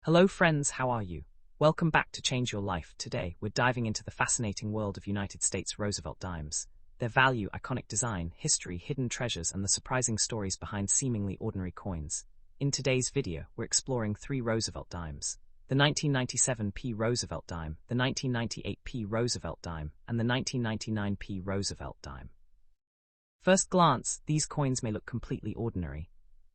Hello friends, how are you? Welcome back to Change Your Life. Today, we're diving into the fascinating world of United States Roosevelt dimes. Their value, iconic design, history, hidden treasures, and the surprising stories behind seemingly ordinary coins. In today's video, we're exploring three Roosevelt dimes: the 1997 P. Roosevelt dime, the 1998 P. Roosevelt dime, and the 1999 P. Roosevelt dime. First glance, these coins may look completely ordinary.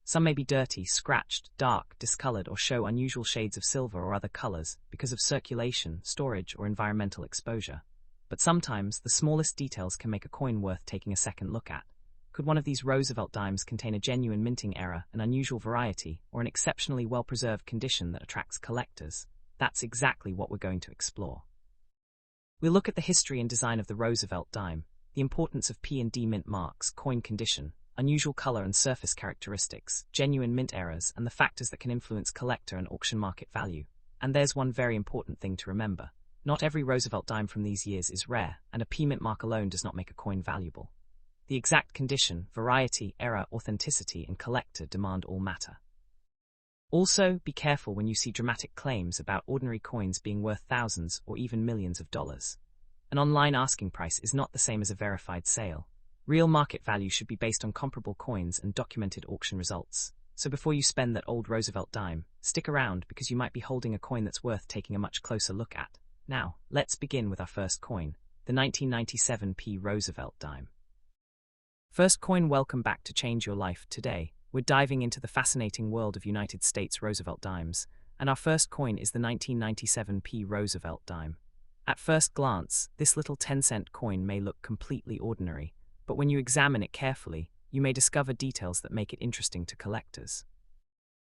Some may be dirty, scratched, dark, discolored, or show unusual shades of silver or other colors because of circulation, storage, or environmental exposure. But sometimes, the smallest details can make a coin worth taking a second look at. Could one of these Roosevelt dimes contain a genuine minting error, an unusual variety, or an exceptionally well-preserved condition that attracts collectors? That's exactly what we're going to explore. We'll look at the history and design of the Roosevelt dime, the importance of P and D mint marks, coin condition, unusual color and surface characteristics, genuine mint errors, and the factors that can influence collector and auction market value. And there's one very important thing to remember. Not every Roosevelt dime from these years is rare, and a P mint mark alone does not make a coin valuable. The exact condition, variety, error, authenticity, and collector demand all matter. Also, be careful when you see dramatic claims about ordinary coins being worth thousands or even millions of dollars. An online asking price is not the same as a verified sale. Real market value should be based on comparable coins and documented auction results. So before you spend that old Roosevelt dime, stick around because you might be holding a coin that's worth taking a much closer look at. Now, let's begin with our first coin, the 1997 P. Roosevelt dime. First coin, welcome back to Change Your Life. Today, we're diving into the fascinating world of United States Roosevelt dimes, and our first coin is the 1997 P. Roosevelt dime. At first glance, this little 10-cent coin may look completely ordinary, but when you examine it carefully, you may discover details that make it interesting to collectors.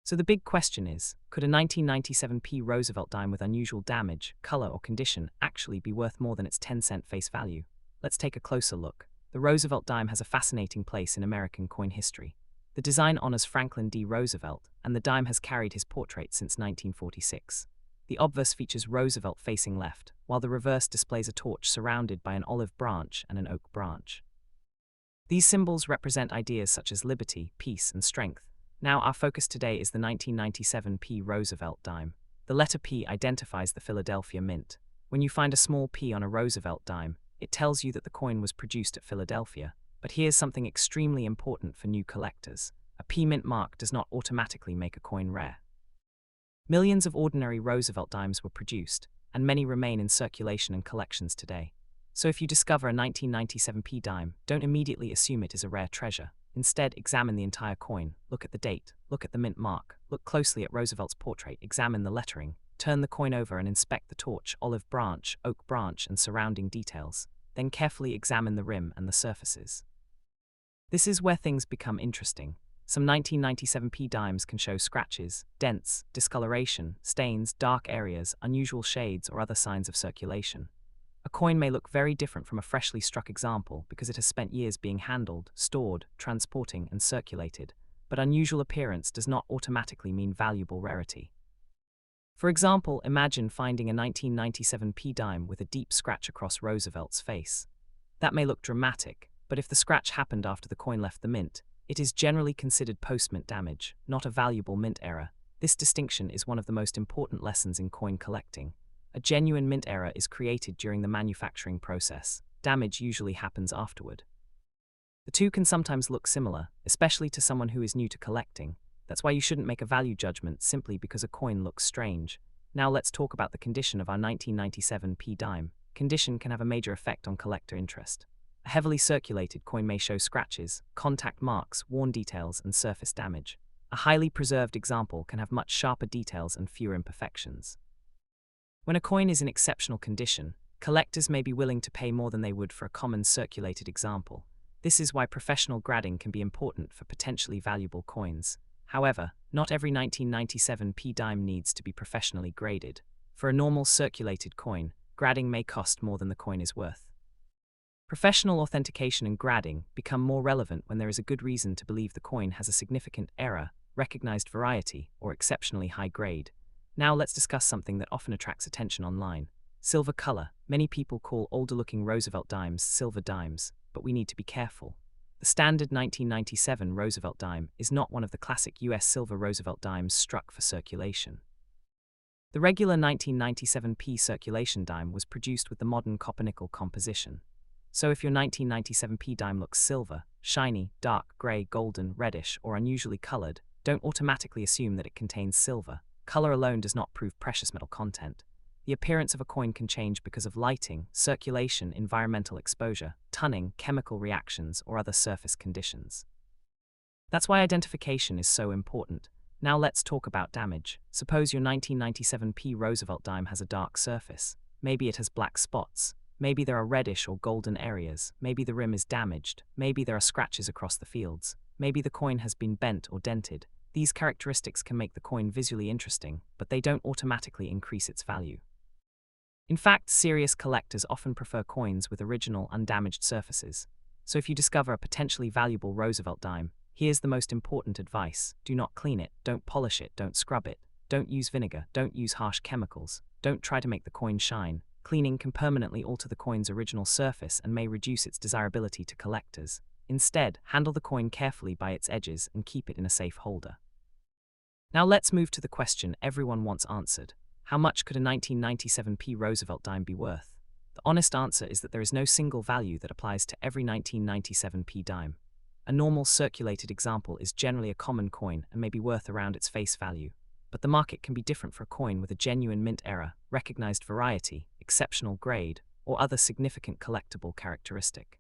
So the big question is, could a 1997 P. Roosevelt dime with unusual damage, color, or condition actually be worth more than its 10-cent face value? Let's take a closer look. The Roosevelt dime has a fascinating place in American coin history. The design honors Franklin D. Roosevelt, and the dime has carried his portrait since 1946. The obverse features Roosevelt facing left, while the reverse displays a torch surrounded by an olive branch and an oak branch. These symbols represent ideas such as liberty, peace, and strength. Now, our focus today is the 1997 P. Roosevelt dime. The letter P identifies the Philadelphia Mint. When you find a small P on a Roosevelt dime, it tells you that the coin was produced at Philadelphia. But here's something extremely important for new collectors. A P mint mark does not automatically make a coin rare. Millions of ordinary Roosevelt dimes were produced, and many remain in circulation and collections today. So if you discover a 1997 P dime, don't immediately assume it is a rare treasure. Instead, examine the entire coin, look at the date, look at the mint mark, look closely at Roosevelt's portrait, examine the lettering, turn the coin over and inspect the torch, olive branch, oak branch, and surrounding details. Then carefully examine the rim and the surfaces. This is where things become interesting. Some 1997 P dimes can show scratches, dents, discoloration, stains, dark areas, unusual shades, or other signs of circulation. A coin may look very different from a freshly struck example because it has spent years being handled, stored, transporting, and circulated, but unusual appearance does not automatically mean valuable rarity. For example, imagine finding a 1997 P dime with a deep scratch across Roosevelt's face. That may look dramatic, but if the scratch happened after the coin left the mint, it is generally considered post-mint damage, not a valuable mint error. This distinction is one of the most important lessons in coin collecting. A genuine mint error is created during the manufacturing process. Damage usually happens afterward. The two can sometimes look similar, especially to someone who is new to collecting. That's why you shouldn't make a value judgment simply because a coin looks strange. Now let's talk about the condition of our 1997 P dime. Condition can have a major effect on collector interest. A heavily circulated coin may show scratches, contact marks, worn details, and surface damage. A highly preserved example can have much sharper details and fewer imperfections. When a coin is in exceptional condition, collectors may be willing to pay more than they would for a common circulated example. This is why professional grading can be important for potentially valuable coins. However, not every 1997 P dime needs to be professionally graded. For a normal circulated coin, grading may cost more than the coin is worth. Professional authentication and grading become more relevant when there is a good reason to believe the coin has a significant error, recognized variety, or exceptionally high grade. Now let's discuss something that often attracts attention online. Silver color. Many people call older-looking Roosevelt dimes silver dimes, but we need to be careful. The standard 1997 Roosevelt dime is not one of the classic US silver Roosevelt dimes struck for circulation. The regular 1997p circulation dime was produced with the modern copper-nickel composition. So if your 1997p dime looks silver, shiny, dark, grey, golden, reddish, or unusually colored, don't automatically assume that it contains silver. Color alone does not prove precious metal content. The appearance of a coin can change because of lighting, circulation, environmental exposure, tunning, chemical reactions, or other surface conditions. That's why identification is so important. Now let's talk about damage. Suppose your 1997p Roosevelt dime has a dark surface. Maybe it has black spots. Maybe there are reddish or golden areas. Maybe the rim is damaged. Maybe there are scratches across the fields. Maybe the coin has been bent or dented. These characteristics can make the coin visually interesting, but they don't automatically increase its value. In fact, serious collectors often prefer coins with original, undamaged surfaces. So if you discover a potentially valuable Roosevelt dime, here's the most important advice. Do not clean it, don't polish it, don't scrub it, don't use vinegar, don't use harsh chemicals, don't try to make the coin shine. Cleaning can permanently alter the coin's original surface and may reduce its desirability to collectors. Instead, handle the coin carefully by its edges and keep it in a safe holder. Now let's move to the question everyone wants answered. How much could a 1997p Roosevelt dime be worth? The honest answer is that there is no single value that applies to every 1997p dime. A normal circulated example is generally a common coin and may be worth around its face value. But the market can be different for a coin with a genuine mint error, recognized variety, exceptional grade, or other significant collectible characteristic.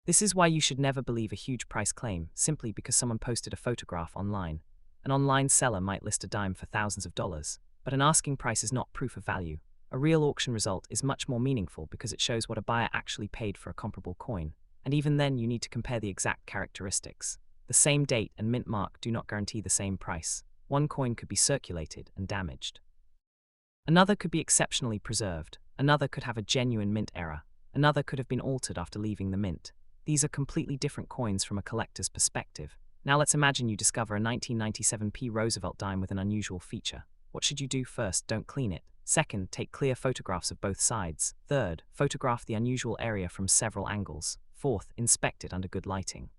This is why you should never believe a huge price claim simply because someone posted a photograph online. An online seller might list a dime for thousands of dollars, but an asking price is not proof of value. A real auction result is much more meaningful because it shows what a buyer actually paid for a comparable coin, and even then you need to compare the exact characteristics. The same date and mint mark do not guarantee the same price. One coin could be circulated and damaged. Another could be exceptionally preserved. Another could have a genuine mint error. Another could have been altered after leaving the mint. These are completely different coins from a collector's perspective. Now let's imagine you discover a 1997p Roosevelt dime with an unusual feature. What should you do? First, don't clean it. Second, take clear photographs of both sides. Third, photograph the unusual area from several angles. Fourth, inspect it under good lighting.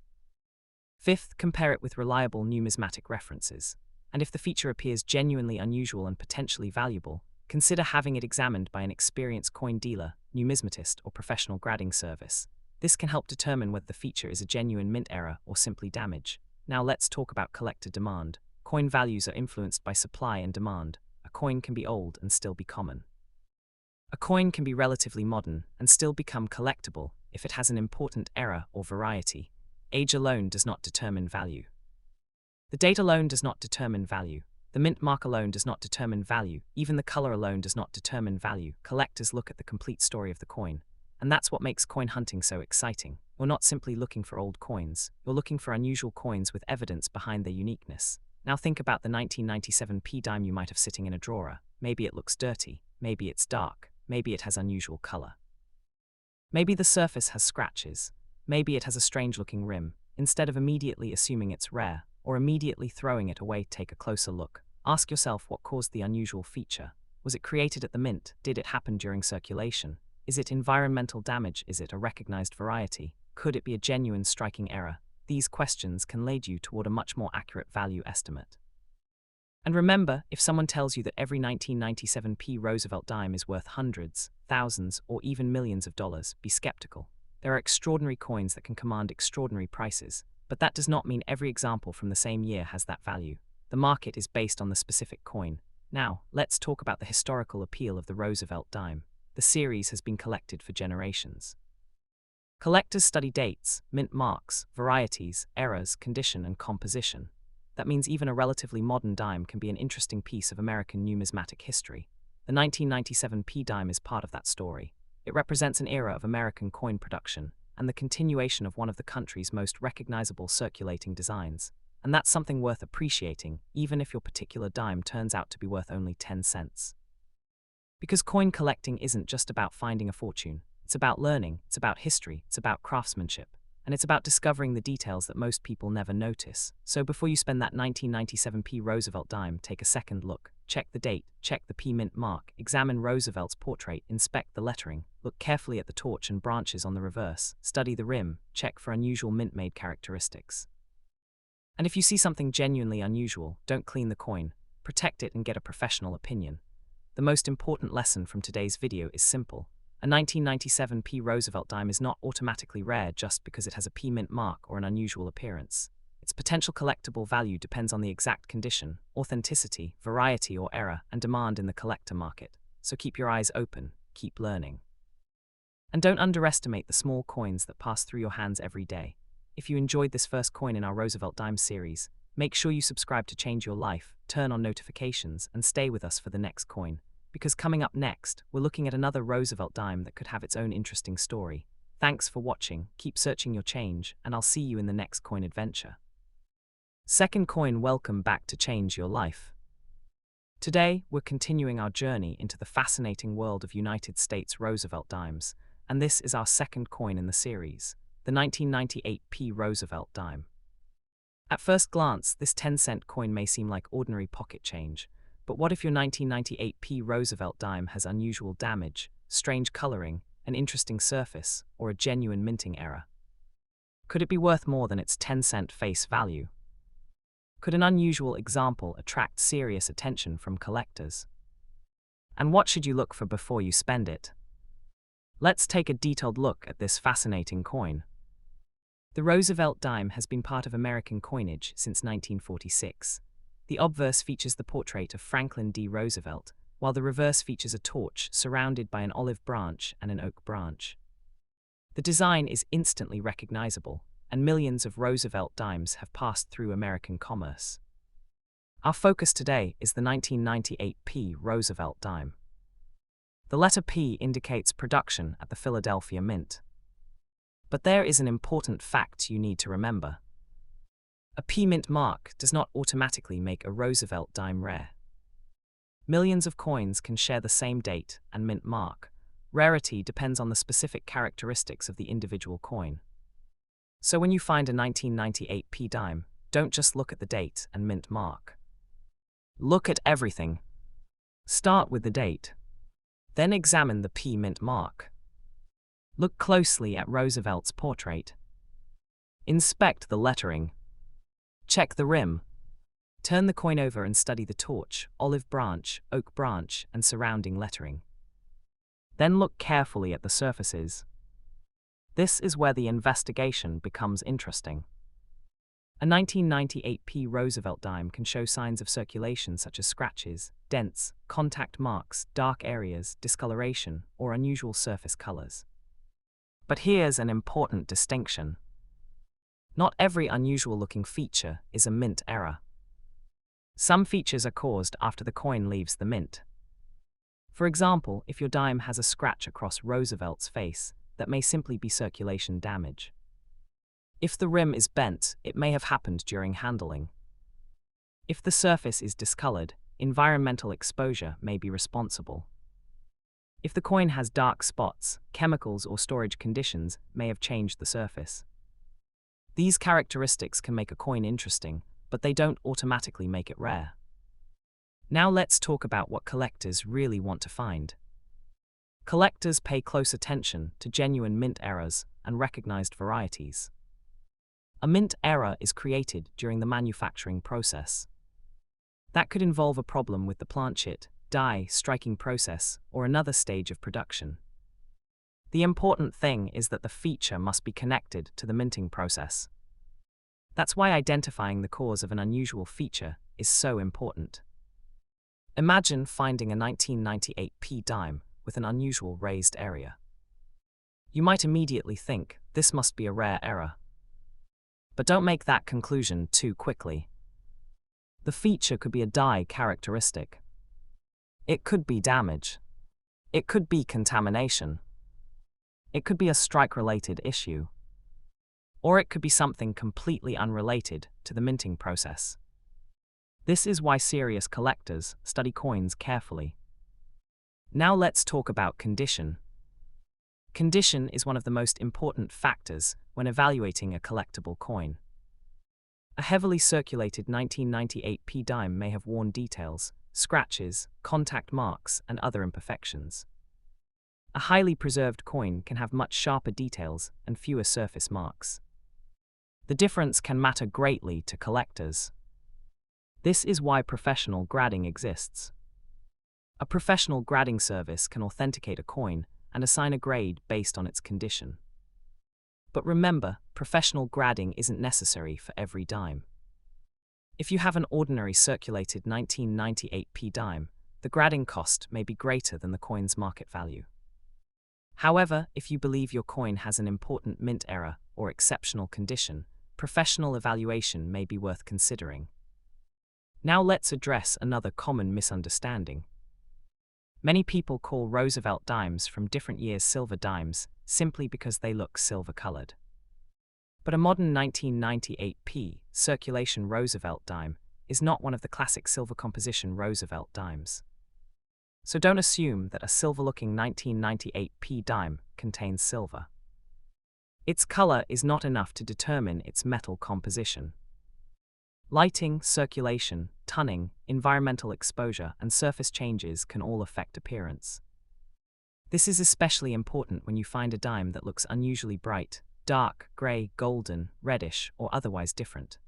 Fifth, compare it with reliable numismatic references. And if the feature appears genuinely unusual and potentially valuable, consider having it examined by an experienced coin dealer, numismatist, or professional grading service. This can help determine whether the feature is a genuine mint error or simply damage. Now let's talk about collector demand. Coin values are influenced by supply and demand. A coin can be old and still be common. A coin can be relatively modern and still become collectible if it has an important error or variety. Age alone does not determine value. The date alone does not determine value. The mint mark alone does not determine value. Even the color alone does not determine value. Collectors look at the complete story of the coin. And that's what makes coin hunting so exciting. You're not simply looking for old coins. You're looking for unusual coins with evidence behind their uniqueness. Now think about the 1997p dime you might have sitting in a drawer. Maybe it looks dirty. Maybe it's dark. Maybe it has unusual color. Maybe the surface has scratches. Maybe it has a strange-looking rim. Instead of immediately assuming it's rare, or immediately throwing it away, take a closer look. Ask yourself what caused the unusual feature. Was it created at the mint? Did it happen during circulation? Is it environmental damage? Is it a recognized variety? Could it be a genuine striking error? These questions can lead you toward a much more accurate value estimate. And remember, if someone tells you that every 1997p Roosevelt dime is worth hundreds, thousands, or even millions of dollars, be skeptical. There are extraordinary coins that can command extraordinary prices, but that does not mean every example from the same year has that value. The market is based on the specific coin. Now, let's talk about the historical appeal of the Roosevelt dime. The series has been collected for generations. Collectors study dates, mint marks, varieties, errors, condition, and composition. That means even a relatively modern dime can be an interesting piece of American numismatic history. The 1997p dime is part of that story. It represents an era of American coin production and the continuation of one of the country's most recognizable circulating designs. And that's something worth appreciating, even if your particular dime turns out to be worth only 10 cents. Because coin collecting isn't just about finding a fortune. It's about learning, it's about history, it's about craftsmanship, and it's about discovering the details that most people never notice. So before you spend that 1997p Roosevelt dime, take a second look. Check the date, check the P mint mark, examine Roosevelt's portrait, inspect the lettering, look carefully at the torch and branches on the reverse, study the rim, check for unusual mint-made characteristics. And if you see something genuinely unusual, don't clean the coin. protect it, and get a professional opinion. The most important lesson from today's video is simple. A 1997 P. Roosevelt dime is not automatically rare just because it has a P mint mark or an unusual appearance. Its potential collectible value depends on the exact condition, authenticity, variety or error, and demand in the collector market. So keep your eyes open, keep learning. And don't underestimate the small coins that pass through your hands every day. If you enjoyed this first coin in our Roosevelt Dime series, make sure you subscribe to change your life, turn on notifications, and stay with us for the next coin. Because coming up next, we're looking at another Roosevelt dime that could have its own interesting story. Thanks for watching, keep searching your change, and I'll see you in the next coin adventure. Second coin, welcome back to Change Your Life. Today, we're continuing our journey into the fascinating world of United States Roosevelt dimes, and this is our second coin in the series, the 1998 P. Roosevelt dime. At first glance, this 10-cent coin may seem like ordinary pocket change, but what if your 1998 P. Roosevelt dime has unusual damage, strange coloring, an interesting surface, or a genuine minting error? Could it be worth more than its 10-cent face value? Could an unusual example attract serious attention from collectors? And what should you look for before you spend it? Let's take a detailed look at this fascinating coin. The Roosevelt dime has been part of American coinage since 1946. The obverse features the portrait of Franklin D. Roosevelt, while the reverse features a torch surrounded by an olive branch and an oak branch. The design is instantly recognizable, and millions of Roosevelt dimes have passed through American commerce. Our focus today is the 1998 P. Roosevelt dime. The letter P indicates production at the Philadelphia Mint. But there is an important fact you need to remember. A P mint mark does not automatically make a Roosevelt dime rare. Millions of coins can share the same date and mint mark. Rarity depends on the specific characteristics of the individual coin. So when you find a 1998 P dime, don't just look at the date and mint mark. Look at everything. Start with the date. Then examine the P mint mark. Look closely at Roosevelt's portrait. Inspect the lettering. Check the rim. Turn the coin over and study the torch, olive branch, oak branch, and surrounding lettering. Then look carefully at the surfaces. This is where the investigation becomes interesting. A 1998 P. Roosevelt dime can show signs of circulation such as scratches, dents, contact marks, dark areas, discoloration, or unusual surface colors. But here's an important distinction. Not every unusual-looking feature is a mint error. Some features are caused after the coin leaves the mint. For example, if your dime has a scratch across Roosevelt's face, that may simply be circulation damage. If the rim is bent, it may have happened during handling. If the surface is discolored, environmental exposure may be responsible. If the coin has dark spots, chemicals or storage conditions may have changed the surface. These characteristics can make a coin interesting, but they don't automatically make it rare. Now let's talk about what collectors really want to find. Collectors pay close attention to genuine mint errors and recognized varieties. A mint error is created during the manufacturing process. That could involve a problem with the planchet, die, striking process, or another stage of production. The important thing is that the feature must be connected to the minting process. That's why identifying the cause of an unusual feature is so important. Imagine finding a 1998 P dime with an unusual raised area. You might immediately think, this must be a rare error. But don't make that conclusion too quickly. The feature could be a die characteristic. It could be damage. It could be contamination. It could be a strike-related issue. Or it could be something completely unrelated to the minting process. This is why serious collectors study coins carefully. Now let's talk about condition. Condition is one of the most important factors when evaluating a collectible coin. A heavily circulated 1998 P dime may have worn details, scratches, contact marks, and other imperfections. A highly preserved coin can have much sharper details and fewer surface marks. The difference can matter greatly to collectors. This is why professional grading exists. A professional grading service can authenticate a coin and assign a grade based on its condition. But remember, professional grading isn't necessary for every dime. If you have an ordinary circulated 1998p dime, the grading cost may be greater than the coin's market value. However, if you believe your coin has an important mint error or exceptional condition, professional evaluation may be worth considering. Now let's address another common misunderstanding. Many people call Roosevelt dimes from different years silver dimes simply because they look silver-colored. But a modern 1998p circulation Roosevelt dime is not one of the classic silver composition Roosevelt dimes. So don't assume that a silver-looking 1998p dime contains silver. Its color is not enough to determine its metal composition. Lighting, circulation, tunning, environmental exposure, and surface changes can all affect appearance. This is especially important when you find a dime that looks unusually bright, dark, gray, golden, reddish, or otherwise different.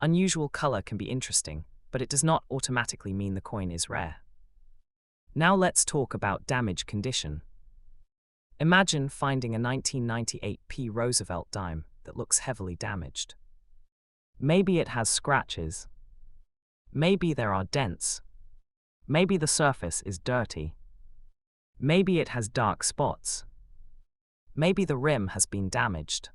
Unusual color can be interesting, but it does not automatically mean the coin is rare. Now let's talk about damage condition. Imagine finding a 1998p Roosevelt dime that looks heavily damaged. Maybe it has scratches. Maybe there are dents. Maybe the surface is dirty. Maybe it has dark spots. Maybe the rim has been damaged.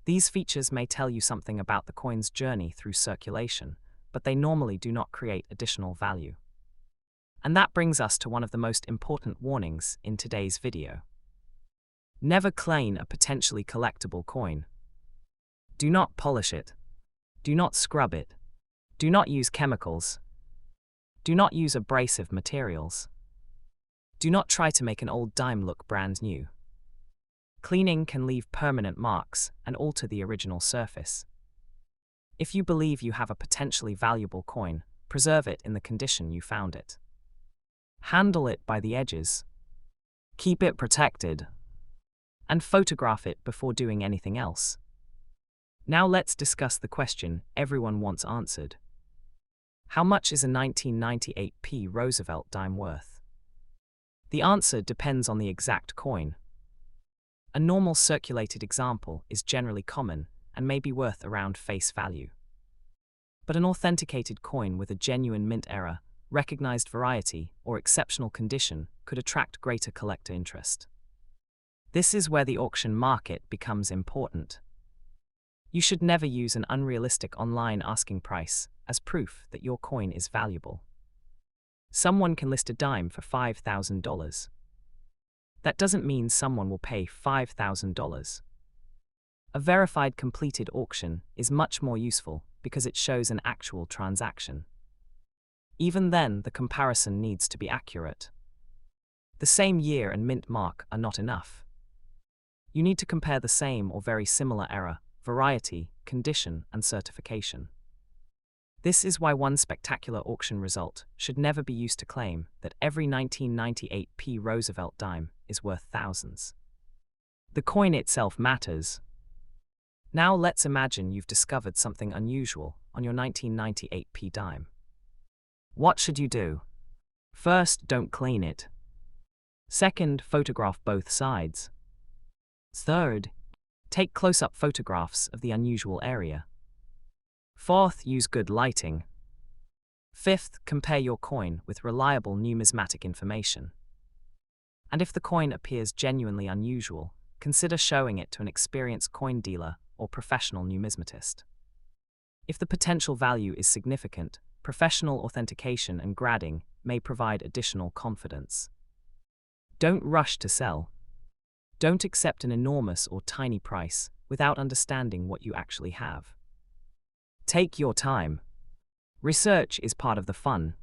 These features may tell you something about the coin's journey through circulation, but they normally do not create additional value. And that brings us to one of the most important warnings in today's video. Never clean a potentially collectible coin. Do not polish it. Do not scrub it. Do not use chemicals. Do not use abrasive materials. Do not try to make an old dime look brand new. Cleaning can leave permanent marks and alter the original surface. If you believe you have a potentially valuable coin, preserve it in the condition you found it. Handle it by the edges. Keep it protected. And photograph it before doing anything else. Now let's discuss the question everyone wants answered. How much is a 1998p Roosevelt dime worth? The answer depends on the exact coin. A normal circulated example is generally common and may be worth around face value. But an authenticated coin with a genuine mint error, recognized variety, or exceptional condition could attract greater collector interest. This is where the auction market becomes important. You should never use an unrealistic online asking price as proof that your coin is valuable. Someone can list a dime for $5,000. That doesn't mean someone will pay $5,000. A verified completed auction is much more useful because it shows an actual transaction. Even then, the comparison needs to be accurate. The same year and mint mark are not enough. You need to compare the same or very similar error, variety, condition, and certification. This is why one spectacular auction result should never be used to claim that every 1998p Roosevelt dime is worth thousands. The coin itself matters. Now let's imagine you've discovered something unusual on your 1998p dime. What should you do? First, don't clean it. Second, photograph both sides. Third, take close-up photographs of the unusual area. Fourth, use good lighting. Fifth, compare your coin with reliable numismatic information. And if the coin appears genuinely unusual, consider showing it to an experienced coin dealer or professional numismatist. If the potential value is significant, professional authentication and grading may provide additional confidence. Don't rush to sell. Don't accept an enormous or tiny price without understanding what you actually have. Take your time. Research is part of the fun.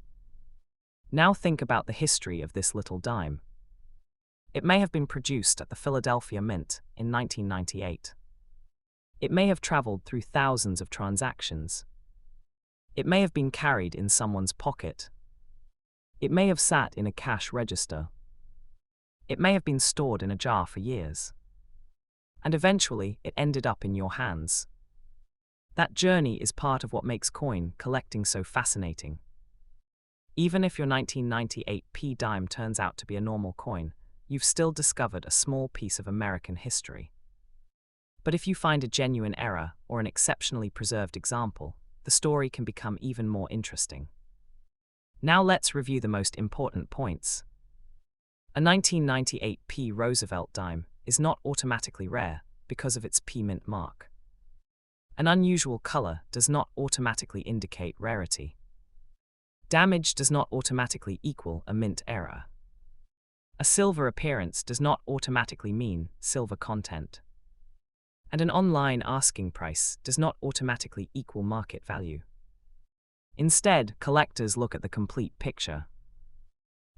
Now think about the history of this little dime. It may have been produced at the Philadelphia Mint in 1998. It may have traveled through thousands of transactions. It may have been carried in someone's pocket. It may have sat in a cash register. It may have been stored in a jar for years. And eventually, it ended up in your hands. That journey is part of what makes coin collecting so fascinating. Even if your 1998 p dime turns out to be a normal coin, you've still discovered a small piece of American history. But if you find a genuine error or an exceptionally preserved example, the story can become even more interesting. Now let's review the most important points. A 1998 p Roosevelt dime is not automatically rare because of its p mint mark. An unusual color does not automatically indicate rarity. Damage does not automatically equal a mint error. A silver appearance does not automatically mean silver content. And an online asking price does not automatically equal market value. Instead, collectors look at the complete picture.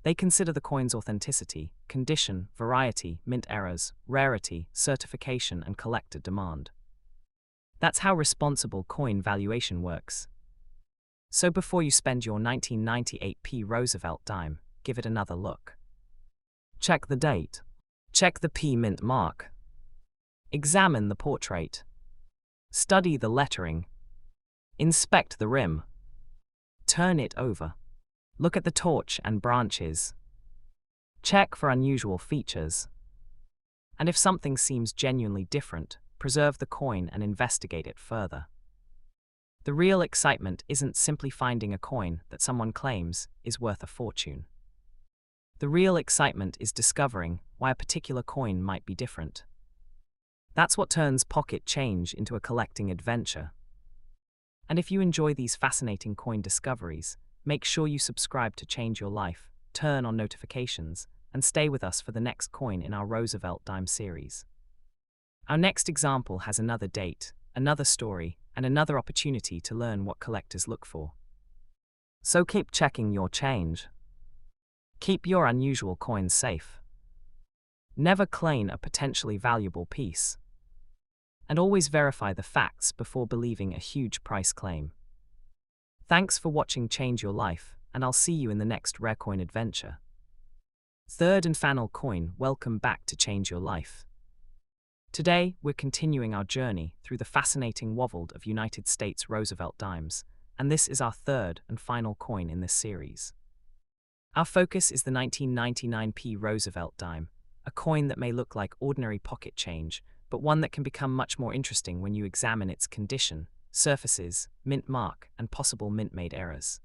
They consider the coin's authenticity, condition, variety, mint errors, rarity, certification, and collector demand. That's how responsible coin valuation works. So before you spend your 1998 p Roosevelt dime, give it another look. Check the date. Check the p mint mark. Examine the portrait. Study the lettering. Inspect the rim. Turn it over. Look at the torch and branches. Check for unusual features. And if something seems genuinely different, preserve the coin and investigate it further. The real excitement isn't simply finding a coin that someone claims is worth a fortune. The real excitement is discovering why a particular coin might be different. That's what turns pocket change into a collecting adventure. And if you enjoy these fascinating coin discoveries, make sure you subscribe to Change Your Life, turn on notifications, and stay with us for the next coin in our Roosevelt dime series. Our next example has another date, another story, and another opportunity to learn what collectors look for. So keep checking your change. Keep your unusual coins safe. Never claim a potentially valuable piece. And always verify the facts before believing a huge price claim. Thanks for watching Change Your Life, and I'll see you in the next rare coin adventure. Third and final coin, welcome back to Change Your Life. Today, we're continuing our journey through the fascinating world of United States Roosevelt dimes, and this is our third and final coin in this series. Our focus is the 1999 p Roosevelt dime, a coin that may look like ordinary pocket change, but one that can become much more interesting when you examine its condition, surfaces, mint mark, and possible mint-made errors.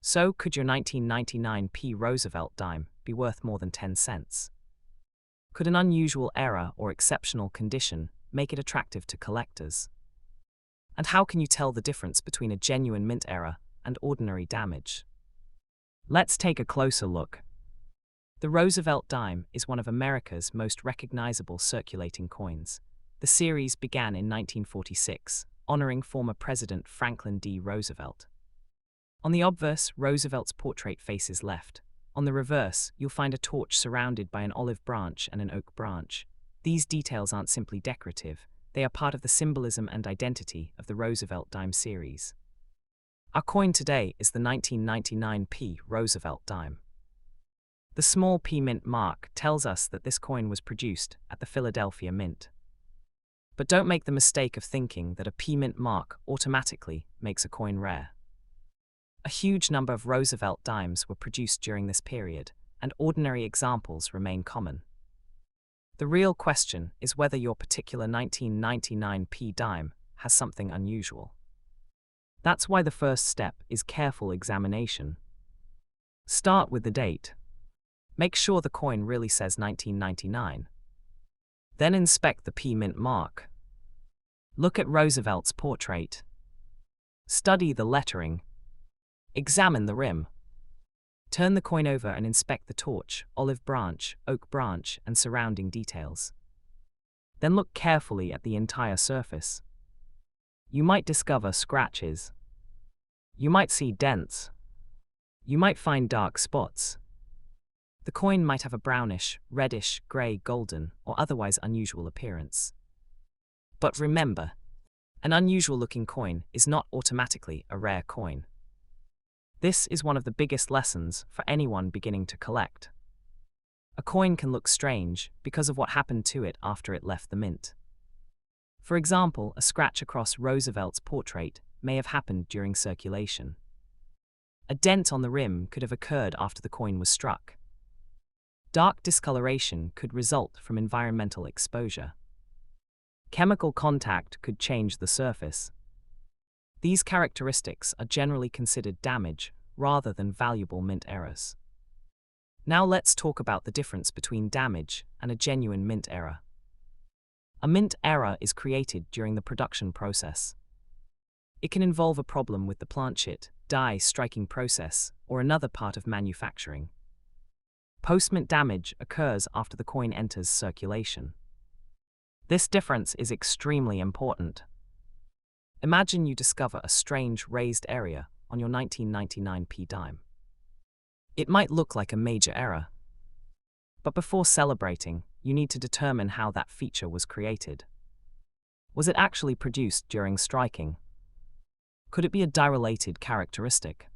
So, could your 1999 p Roosevelt dime be worth more than 10 cents? Could an unusual error or exceptional condition make it attractive to collectors? And how can you tell the difference between a genuine mint error and ordinary damage? Let's take a closer look. The Roosevelt dime is one of America's most recognizable circulating coins. The series began in 1946, honoring former President Franklin D. Roosevelt. On the obverse, Roosevelt's portrait faces left. On the reverse, you'll find a torch surrounded by an olive branch and an oak branch. These details aren't simply decorative, they are part of the symbolism and identity of the Roosevelt dime series. Our coin today is the 1999 p Roosevelt dime. The small p mint mark tells us that this coin was produced at the Philadelphia Mint. But don't make the mistake of thinking that a p mint mark automatically makes a coin rare. A huge number of Roosevelt dimes were produced during this period, and ordinary examples remain common. The real question is whether your particular 1999 p dime has something unusual. That's why the first step is careful examination. Start with the date. Make sure the coin really says 1999. Then inspect the p mint mark. Look at Roosevelt's portrait. Study the lettering. Examine the rim. Turn the coin over and inspect the torch, olive branch, oak branch, and surrounding details. Then look carefully at the entire surface. You might discover scratches. You might see dents. You might find dark spots. The coin might have a brownish, reddish, grey, golden, or otherwise unusual appearance. But remember, an unusual-looking coin is not automatically a rare coin. This is one of the biggest lessons for anyone beginning to collect. A coin can look strange because of what happened to it after it left the mint. For example, a scratch across Roosevelt's portrait may have happened during circulation. A dent on the rim could have occurred after the coin was struck. Dark discoloration could result from environmental exposure. Chemical contact could change the surface. These characteristics are generally considered damage rather than valuable mint errors. Now let's talk about the difference between damage and a genuine mint error. A mint error is created during the production process. It can involve a problem with the planchet, die striking process, or another part of manufacturing. Post-mint damage occurs after the coin enters circulation. This difference is extremely important. Imagine you discover a strange raised area on your 1999p dime. It might look like a major error, but before celebrating, you need to determine how that feature was created. Was it actually produced during striking? Could it be a die-related characteristic?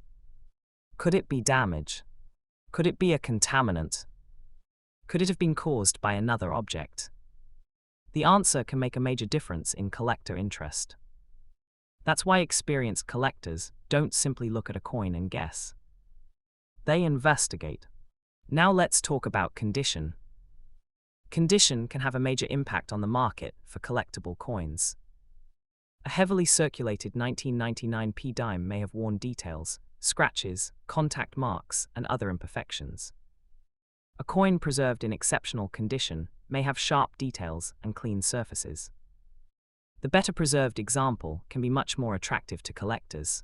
Could it be damage? Could it be a contaminant? Could it have been caused by another object? The answer can make a major difference in collector interest. That's why experienced collectors don't simply look at a coin and guess. They investigate. Now let's talk about condition. Condition can have a major impact on the market for collectible coins. A heavily circulated 1999p dime may have worn details, scratches, contact marks, and other imperfections. A coin preserved in exceptional condition may have sharp details and clean surfaces. The better preserved example can be much more attractive to collectors.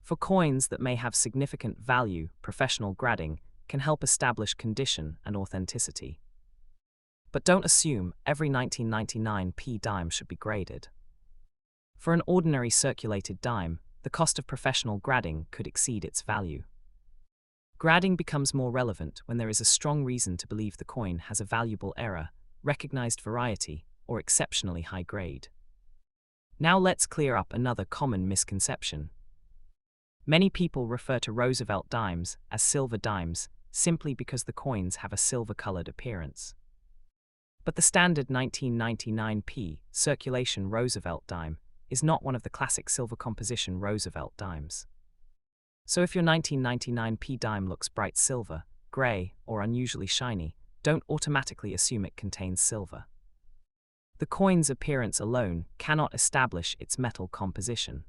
For coins that may have significant value, professional grading can help establish condition and authenticity. But don't assume every 1999p dime should be graded. For an ordinary circulated dime, the cost of professional grading could exceed its value. Grading becomes more relevant when there is a strong reason to believe the coin has a valuable error, recognized variety, or exceptionally high grade. Now let's clear up another common misconception. Many people refer to Roosevelt dimes as silver dimes simply because the coins have a silver-colored appearance. But the standard 1999p circulation Roosevelt dime is not one of the classic silver composition Roosevelt dimes. So if your 1999p dime looks bright silver, gray, or unusually shiny, don't automatically assume it contains silver. The coin's appearance alone cannot establish its metal composition.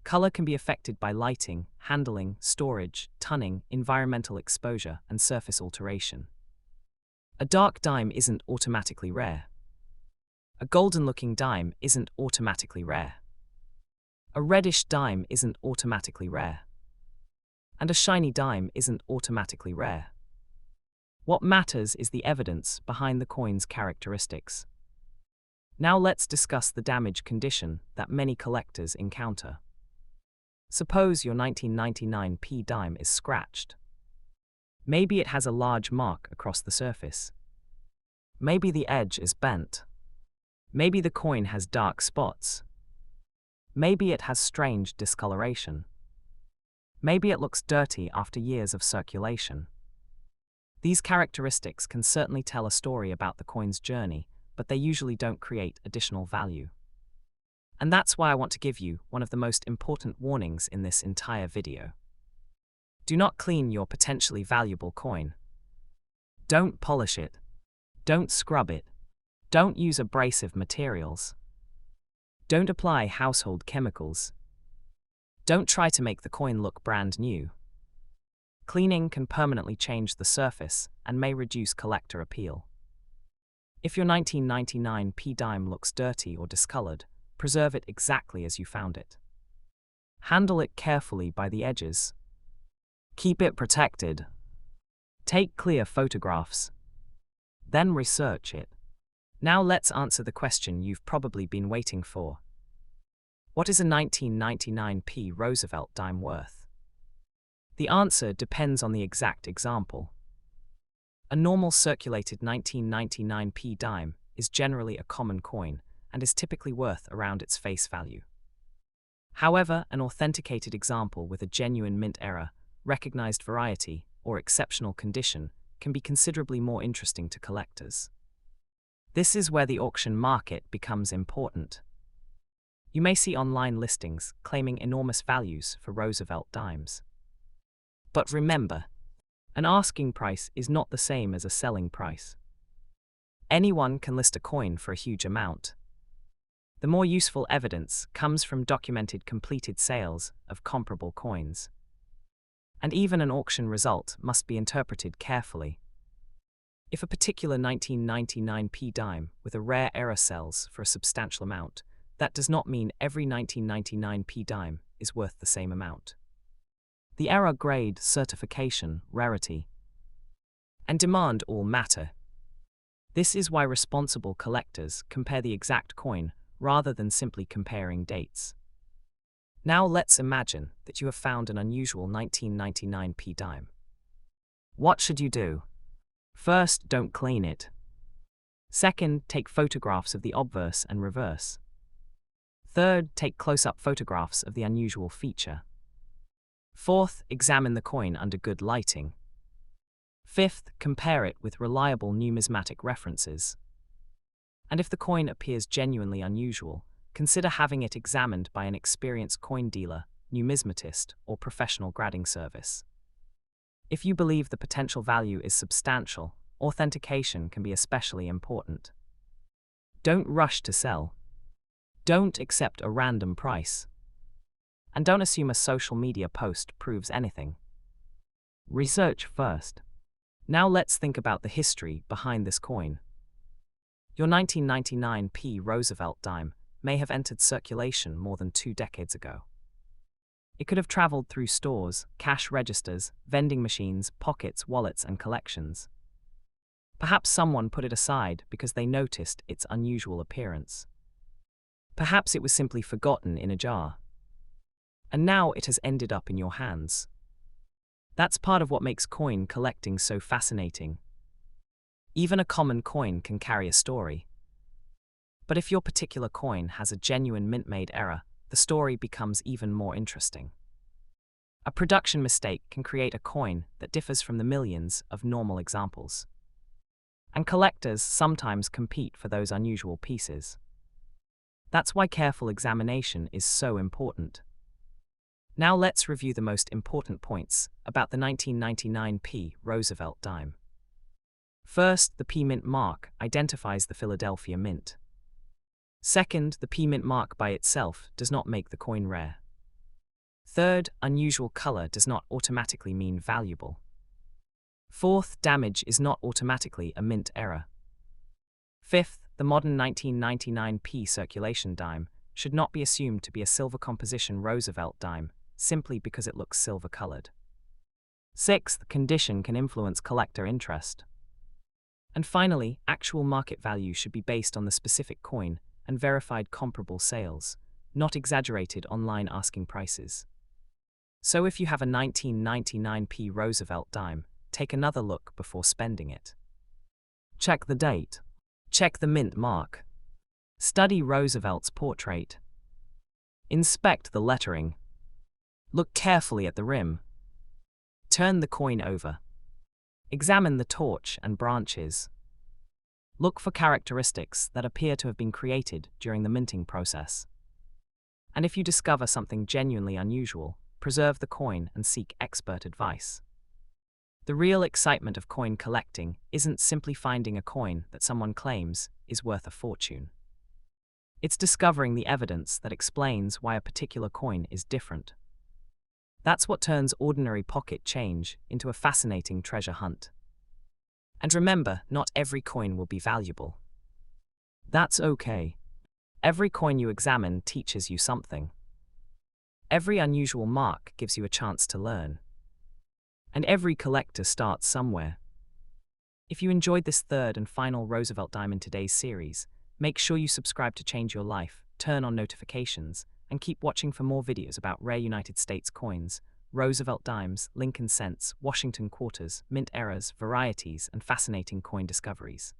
Color can be affected by lighting, handling, storage, tunning, environmental exposure, and surface alteration. A dark dime isn't automatically rare. A golden-looking dime isn't automatically rare. A reddish dime isn't automatically rare. And a shiny dime isn't automatically rare. What matters is the evidence behind the coin's characteristics. Now let's discuss the damage condition that many collectors encounter. Suppose your 1999p dime is scratched. Maybe it has a large mark across the surface. Maybe the edge is bent. Maybe the coin has dark spots. Maybe it has strange discoloration. Maybe it looks dirty after years of circulation. These characteristics can certainly tell a story about the coin's journey, but they usually don't create additional value. And that's why I want to give you one of the most important warnings in this entire video. Do not clean your potentially valuable coin. Don't polish it. Don't scrub it. Don't use abrasive materials. Don't apply household chemicals. Don't try to make the coin look brand new. Cleaning can permanently change the surface and may reduce collector appeal. If your 1999p dime looks dirty or discolored, preserve it exactly as you found it. Handle it carefully by the edges. Keep it protected. Take clear photographs. Then research it. Now let's answer the question you've probably been waiting for. What is a 1999p Roosevelt dime worth? The answer depends on the exact example. A normal circulated 1999p dime is generally a common coin and is typically worth around its face value. However, an authenticated example with a genuine mint error, recognized variety, or exceptional condition can be considerably more interesting to collectors. This is where the auction market becomes important. You may see online listings claiming enormous values for Roosevelt dimes. But remember, an asking price is not the same as a selling price. Anyone can list a coin for a huge amount. The more useful evidence comes from documented completed sales of comparable coins. And even an auction result must be interpreted carefully. If a particular 1999p dime with a rare error sells for a substantial amount, that does not mean every 1999p dime is worth the same amount. The error grade, certification, rarity, and demand all matter. This is why responsible collectors compare the exact coin rather than simply comparing dates. Now let's imagine that you have found an unusual 1999p dime. What should you do? First, don't clean it. Second, take photographs of the obverse and reverse. Third, take close-up photographs of the unusual feature. Fourth, examine the coin under good lighting. Fifth, compare it with reliable numismatic references. And if the coin appears genuinely unusual, consider having it examined by an experienced coin dealer, numismatist, or professional grading service. If you believe the potential value is substantial, authentication can be especially important. Don't rush to sell. Don't accept a random price. And don't assume a social media post proves anything. Research first. Now let's think about the history behind this coin. Your 1999p Roosevelt dime may have entered circulation more than 2 decades ago. It could have traveled through stores, cash registers, vending machines, pockets, wallets, and collections. Perhaps someone put it aside because they noticed its unusual appearance. Perhaps it was simply forgotten in a jar. And now it has ended up in your hands. That's part of what makes coin collecting so fascinating. Even a common coin can carry a story. But if your particular coin has a genuine mint-made error, the story becomes even more interesting. A production mistake can create a coin that differs from the millions of normal examples. And collectors sometimes compete for those unusual pieces. That's why careful examination is so important. Now let's review the most important points about the 1999p Roosevelt dime. First, the P Mint mark identifies the Philadelphia Mint. Second, the P Mint mark by itself does not make the coin rare. Third, unusual color does not automatically mean valuable. Fourth, damage is not automatically a mint error. Fifth, the modern 1999p circulation dime should not be assumed to be a silver composition Roosevelt dime simply because it looks silver-colored. Sixth, condition can influence collector interest. And finally, actual market value should be based on the specific coin and verified comparable sales, not exaggerated online asking prices. So if you have a 1999p Roosevelt dime, take another look before spending it. Check the date. Check the mint mark. Study Roosevelt's portrait. Inspect the lettering. Look carefully at the rim. Turn the coin over. Examine the torch and branches. Look for characteristics that appear to have been created during the minting process. And if you discover something genuinely unusual, preserve the coin and seek expert advice. The real excitement of coin collecting isn't simply finding a coin that someone claims is worth a fortune. It's discovering the evidence that explains why a particular coin is different. That's what turns ordinary pocket change into a fascinating treasure hunt. And remember, not every coin will be valuable. That's okay. Every coin you examine teaches you something. Every unusual mark gives you a chance to learn. And every collector starts somewhere. If you enjoyed this third and final Roosevelt dime in today's series, make sure you subscribe to change your life, turn on notifications, and keep watching for more videos about rare United States coins, Roosevelt dimes, Lincoln cents, Washington quarters, mint errors, varieties, and fascinating coin discoveries.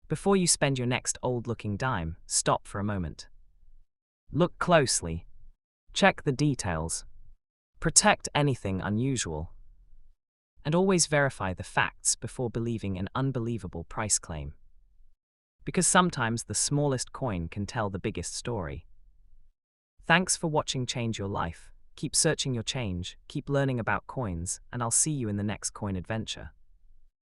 Before you spend your next old-looking dime, stop for a moment. Look closely. Check the details. Protect anything unusual. And always verify the facts before believing an unbelievable price claim. Because sometimes the smallest coin can tell the biggest story. Thanks for watching Change Your Life. Keep searching your change, keep learning about coins, and I'll see you in the next coin adventure.